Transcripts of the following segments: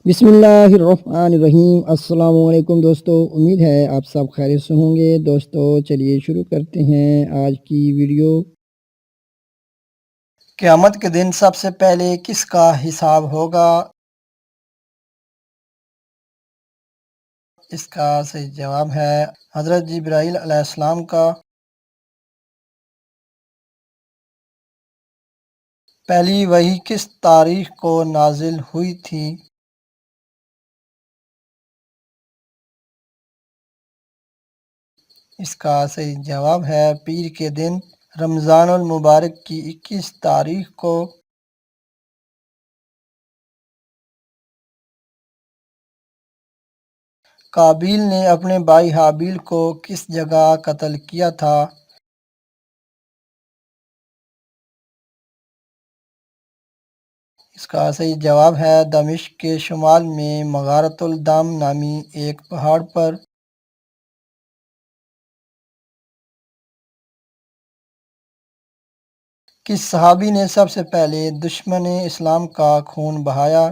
बिस्मिल्लाहिर्रहमानिर्रहीम। अस्सलाम वालेकुम दोस्तों, उम्मीद है आप सब खैरियत से होंगे। दोस्तों चलिए शुरू करते हैं आज की वीडियो। क़यामत के दिन सबसे पहले किसका हिसाब होगा? इसका सही जवाब है हज़रत जिब्राईल अलैहिस्सलाम का। पहली वही किस तारीख को नाजिल हुई थी? इसका सही जवाब है पीर के दिन रमज़ानुल मुबारक की 21 तारीख को। काबिल ने अपने भाई हाबिल को किस जगह कत्ल किया था? इसका सही जवाब है दमिश्क के शुमाल में मगारतुल दाम नामी एक पहाड़ पर। किस सहाबी ने सबसे पहले दुश्मन इस्लाम का खून बहाया?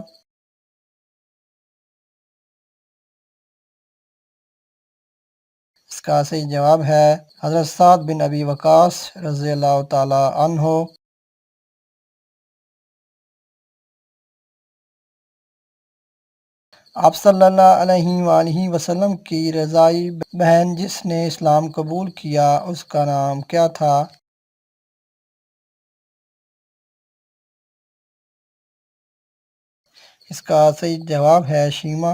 इसका सही जवाब है हज़रत साद बिन अबी वक़ास रज़ियल्लाहु ताला अन्हो। आप सल्लल्लाहु अलैहि वसल्लम की रज़ाई बहन जिसने इस्लाम कबूल किया उसका नाम क्या था? इसका सही जवाब है शीमा।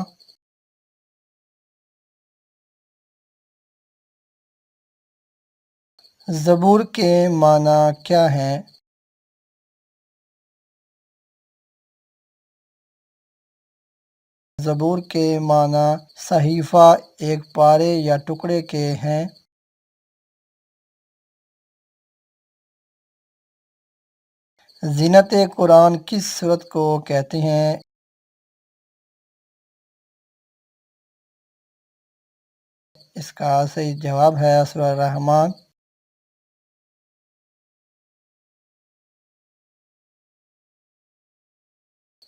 ज़बूर के माना क्या हैं? ज़बूर के माना सहीफ़ा एक पारे या टुकड़े के हैं। ज़ीनत कुरान किस सूरत को कहते हैं? इसका सही जवाब है सूरह रहमान।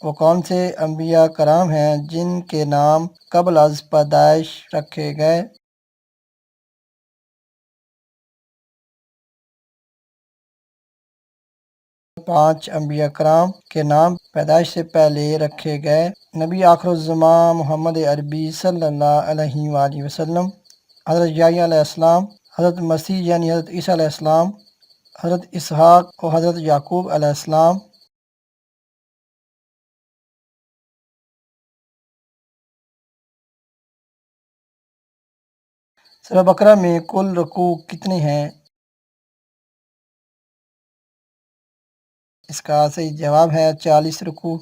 वो कौन से अंबिया कराम हैं जिनके नाम क़ब्ल अज़ पैदाइश रखे गए? 5 अंबिया कराम के नाम पैदाइश से पहले रखे गए। नबी आखिरुज़्ज़मां मोहम्मद अरबी सल्लल्लाहु अलैहि वसल्लम, हज़रत याह्या अलैहिस्सलाम, हज़रत मसीह यानी हज़रत ईसा अलैहिस्सलाम, हज़रत इसहाक और हज़रत याकूब अलैहिस्सलाम। सूरह बकरा में कुल रुकू कितने हैं? इसका सही जवाब है 40 रुकू।